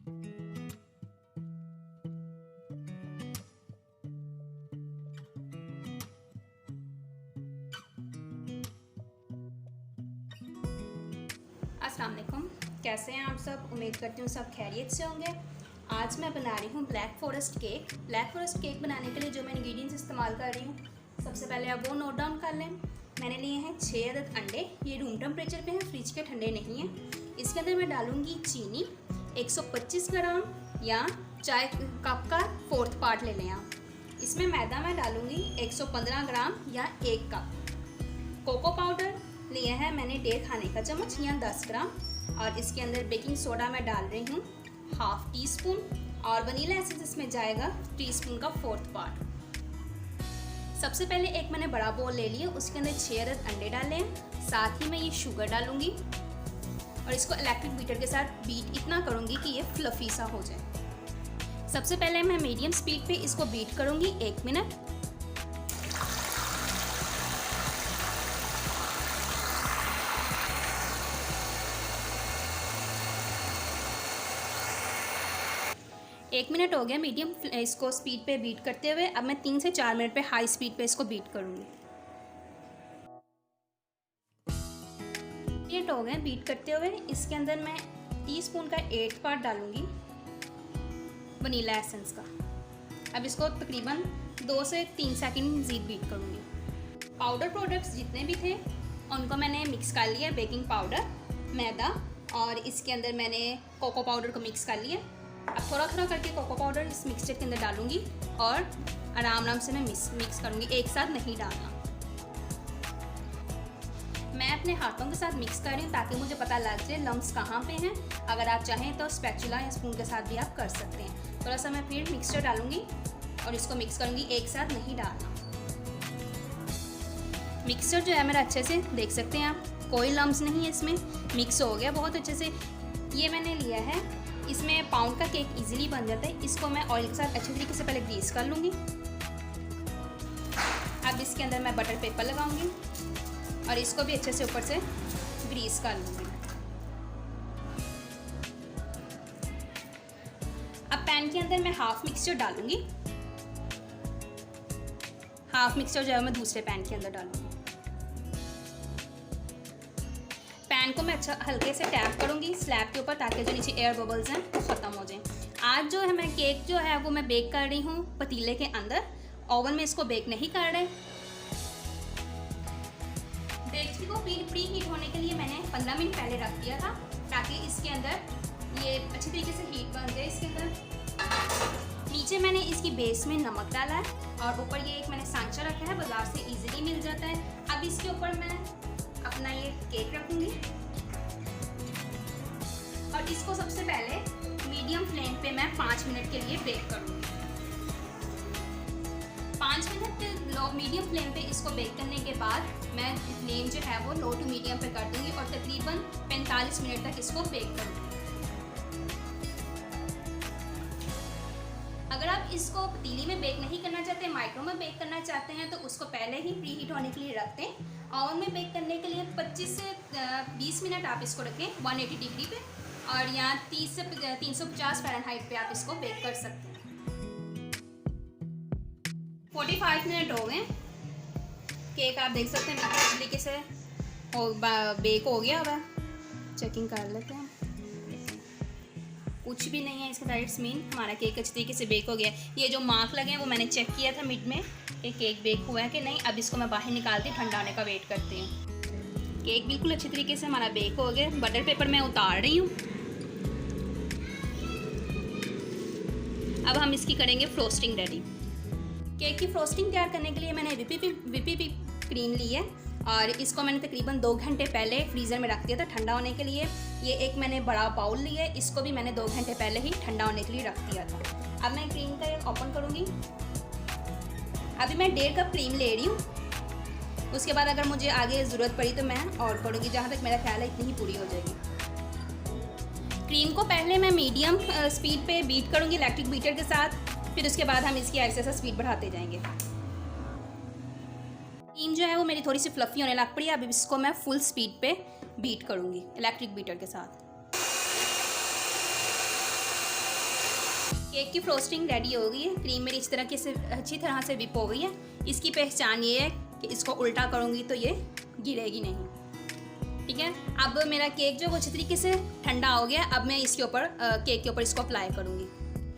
अस्सलाम वालेकुम, कैसे हैं आप सब। उम्मीद करती हूँ सब खैरियत से होंगे। आज मैं बना रही हूँ black forest cake. Black forest cake बनाने के लिए जो मैं इंग्रेडिएंट्स इस्तेमाल कर रही हूँ, सबसे पहले आप वो नोट डाउन कर लें। मैंने लिए हैं 6 अदद अंडे, ये रूम टेम्परेचर पे हैं, फ्रिज के ठंडे नहीं हैं। इसके अंदर मैं डालूँगी चीनी 125 ग्राम या चाय कप का 4th पार्ट ले लें आप। इसमें मैदा मैं डालूँगी 115 ग्राम या 1 कप। कोको पाउडर लिए हैं मैंने 1.5 खाने का चम्मच या 10 ग्राम। और इसके अंदर बेकिंग सोडा मैं डाल रही हूँ 1/2 टीस्पून और वनीला एसेंस इसमें जाएगा टीस्पून का 4th पार्ट। सबसे पहले एक मैंने बड़ा बोल ले लिया, उसके अंदर 6 अदद अंडे डाले हैं, साथ ही मैं ये शुगर डालूंगी और इसको इलेक्ट्रिक बीटर के साथ बीट इतना करूँगी कि ये फ्लफी सा हो जाए। सबसे पहले मैं मीडियम स्पीड पे इसको बीट करूँगी 1 मिनट। एक मिनट हो गया मीडियम इसको स्पीड पे बीट करते हुए। अब मैं 3 से 4 मिनट पे हाई स्पीड पे इसको बीट करूँगी। मिनट हो गए बीट करते हुए। इसके अंदर मैं टीस्पून का 8th पार्ट डालूँगी वनीला एसेंस का। अब इसको तकरीबन 2 से 3 सेकंड मज़ीद बीट करूँगी। पाउडर प्रोडक्ट्स जितने भी थे उनको मैंने मिक्स कर लिया, बेकिंग पाउडर, मैदा और इसके अंदर मैंने कोको पाउडर को मिक्स कर लिया। अब थोड़ा थोड़ा करके कोको पाउडर इस मिक्सचर के अंदर डालूंगी और आराम से मैं मिक्स करूंगी, एक साथ नहीं डालना। मैं अपने हाथों के साथ मिक्स कर रही हूँ ताकि मुझे पता लग जाए लम्स कहाँ पे हैं। अगर आप चाहें तो स्पैचुला या स्पून के साथ भी आप कर सकते हैं। थोड़ा सा मैं फिर मिक्सचर डालूंगी और इसको मिक्स करूँगी, एक साथ नहीं डालना। मिक्सचर जो है मेरा अच्छे से देख सकते हैं आप, कोई लम्स नहीं है इसमें, मिक्स हो गया बहुत अच्छे से। ये मैंने लिया है, इसमें पाउंड का केक इजीली बन जाता है। इसको मैं ऑयल के साथ अच्छे तरीके से पहले ग्रीस कर लूँगी। अब इसके अंदर मैं बटर पेपर लगाऊंगी और इसको भी अच्छे से ऊपर से ग्रीस कर लूँगी। अब पैन के अंदर मैं हाफ मिक्सचर डालूँगी, हाफ मिक्सचर जो है मैं दूसरे पैन के अंदर डालूँगी। पैन को मैं अच्छा हल्के से टैप करूँगी स्लैब के ऊपर ताकि जो नीचे एयर बबल्स हैं वो ख़त्म हो जाएं। आज जो है मैं केक जो है वो मैं बेक कर रही हूँ पतीले के अंदर, ओवन में इसको बेक नहीं कर रहे। डेगची को प्री हीट होने के लिए मैंने 15 मिनट पहले रख दिया था ताकि इसके अंदर ये अच्छी तरीके से हीट बन जाए। इसके अंदर नीचे मैंने इसकी बेस में नमक डाला है और ऊपर ये एक मैंने सांचा रखा है, बाजार से ईजिली मिल जाता है। अब इसके ऊपर मैं अपना ये केक रखूंगी और इसको सबसे पहले मीडियम फ्लेम पे मैं 5 मिनट के लिए बेक करूंगी। 5 मिनट लो मीडियम फ्लेम पे इसको बेक करने के बाद मैं फ्लेम जो है वो लो टू मीडियम पे कर दूंगी और तकरीबन 45 मिनट तक इसको बेक करूंगी। अगर आप इसको पतीली में बेक नहीं करना चाहते, माइक्रो में बेक करना चाहते हैं तो उसको पहले ही प्री हीट होने के लिए रख दें। ओवन में बेक करने के लिए 25 से 20 मिनट आप इसको रखें 180 डिग्री पे और यहाँ 30 से 350 फ़ारेनहाइट पे आप इसको बेक कर सकते हैं। 45 मिनट हो गए, केक आप देख सकते हैं अच्छे तरीके से बेक हो गया। अब चेकिंग कर लेते हैं, कुछ भी नहीं है इसका, डायरेक्ट मीन हमारा केक अच्छी तरीके से बेक हो गया। ये जो मार्क लगे हैं वो मैंने चेक किया था मिड में कि केक बेक हुआ है कि नहीं। अब इसको मैं बाहर निकालती हूँ, ठंडा होने का वेट करती हूँ। केक बिल्कुल अच्छी तरीके से हमारा बेक हो गया। बटर पेपर मैं उतार रही हूँ। अब हम इसकी करेंगे फ्रोस्टिंग रेडी। केक की फ्रोस्टिंग तैयार करने के लिए मैंने व्हिप क्रीम ली है और इसको मैंने तकरीबन 2 घंटे पहले फ्रीज़र में रख दिया था ठंडा होने के लिए। ये एक मैंने बड़ा बाउल लिया है, इसको भी मैंने 2 घंटे पहले ही ठंडा होने के लिए रख दिया था। अब मैं क्रीम का एक ओपन करूँगी। अभी मैं 1.5 कप क्रीम ले रही हूँ, उसके बाद अगर मुझे आगे ज़रूरत पड़ी तो मैं और करूँगी। जहाँ तक मेरा ख्याल है इतनी ही पूरी हो जाएगी। क्रीम को पहले मैं मीडियम स्पीड पे बीट करूँगी इलेक्ट्रिक बीटर के साथ, फिर उसके बाद हम इसकी ऐसे स्पीड बढ़ाते जाएंगे। क्रीम जो है वो मेरी थोड़ी सी फ्लफ़ी होने लग पड़ी है। अब इसको मैं फुल स्पीड पे बीट करूँगी इलेक्ट्रिक बीटर के साथ। केक की फ्रोस्टिंग रेडी हो गई है। क्रीम मेरी अच्छी तरह से विप हो गई है। इसकी पहचान ये है कि इसको उल्टा करूँगी तो ये गिरेगी नहीं। ठीक है, अब मेरा केक जो अच्छी तरीके से ठंडा हो गया। अब मैं इसके ऊपर केक के ऊपर इसको अप्लाई करूँगी।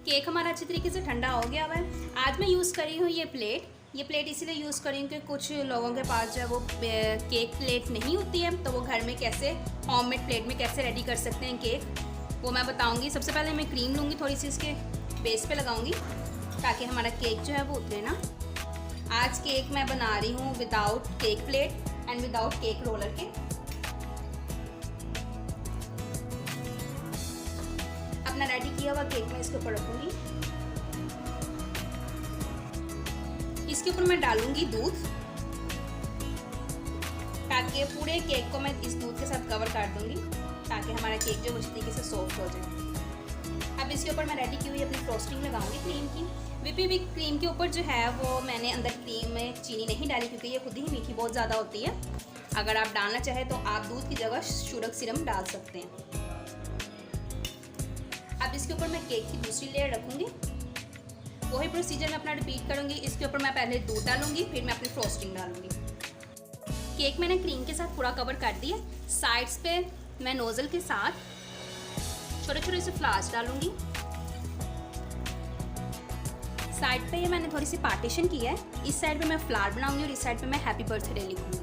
केक हमारा अच्छी तरीके से ठंडा हो गया हुआ है। आज मैं यूज़ करी हूँ ये प्लेट इसलिए यूज़ करी हूँ कि कुछ लोगों के पास जो है वो केक प्लेट नहीं होती है, तो वो घर में कैसे होममेड प्लेट में कैसे रेडी कर सकते हैं केक, वो मैं बताऊँगी। सबसे पहले मैं क्रीम लूँगी, थोड़ी सी इसके बेस पे लगाऊँगी ताकि हमारा केक जो है वो उतरे ना। आज केक मैं बना रही हूँ without cake plate and without cake roller के। अपना रेडी किया हुआ केक मैं इसके ऊपर रखूँगी। इसके ऊपर मैं डालूंगी दूध ताकि पूरे केक को मैं इस दूध के साथ कवर कर दूंगी ताकि हमारा केक जो अच्छी तरीके से सॉफ्ट हो जाए। अब इसके ऊपर मैं रेडी की हुई अपनी फ्रोस्टिंग लगाऊंगी क्रीम की। व्हिप क्रीम के ऊपर जो है वो मैंने अंदर क्रीम में चीनी नहीं डाली क्योंकि ये खुद ही मीठी बहुत ज़्यादा होती है। अगर आप डालना चाहें तो आप दूध की जगह शुगर सिरप डाल सकते हैं। अब इसके ऊपर मैं केक की दूसरी लेयर रखूँगी। वही प्रोसीजर मैं अपना रिपीट करूँगी। इसके ऊपर मैं पहले दूध डालूंगी, फिर मैं अपनी फ्रोस्टिंग डालूंगी। केक मैंने क्रीम के साथ पूरा कवर कर दिया। साइड्स पे मैं नोज़ल के साथ छोटे छोटे से फ्लावर्स डालूंगी। साइड पे ये मैंने थोड़ी सी पार्टीशन की है। इस साइड पे मैं फ्लावर बनाऊंगी और इस साइड पे मैं हैप्पी बर्थडे लिखूंगी।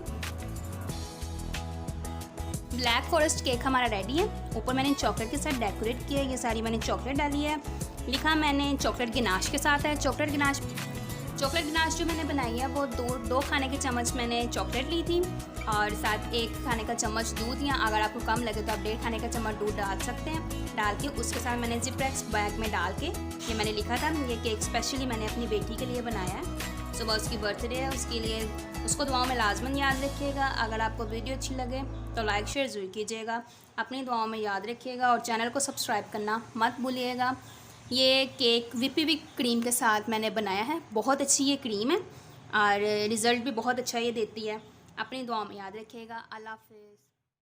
ब्लैक फॉरेस्ट केक हमारा रेडी है। ऊपर मैंने चॉकलेट के साथ डेकोरेट किया है। ये सारी मैंने चॉकलेट डाली है। लिखा मैंने चॉकलेट गिनाश के साथ है। चॉकलेट गिनाश जो मैंने बनाई है वो दो खाने के चम्मच मैंने चॉकलेट ली थी और साथ 1 खाने का चम्मच दूध, या अगर आपको कम लगे तो आप 1.5 खाने का चम्मच दूध डाल सकते हैं। डाल के उसके साथ मैंने जिपरेक्स बैग में डाल के ये मैंने लिखा था। ये केक स्पेशली मैंने अपनी बेटी के लिए बनाया है। सुबह उसकी बर्थडे है, उसके लिए उसको दुआओं में लाजमन याद रखिएगा। अगर आपको वीडियो अच्छी लगे तो लाइक शेयर ज़रूर कीजिएगा, अपनी दुआओं में याद रखिएगा और चैनल को सब्सक्राइब करना मत भूलिएगा। ये केक व्हिप क्रीम के साथ मैंने बनाया है। बहुत अच्छी ये क्रीम है और रिज़ल्ट भी बहुत अच्छा ये देती है। अपनी दुआओं में याद रखिएगा। अल्लाह हाफ़िज़।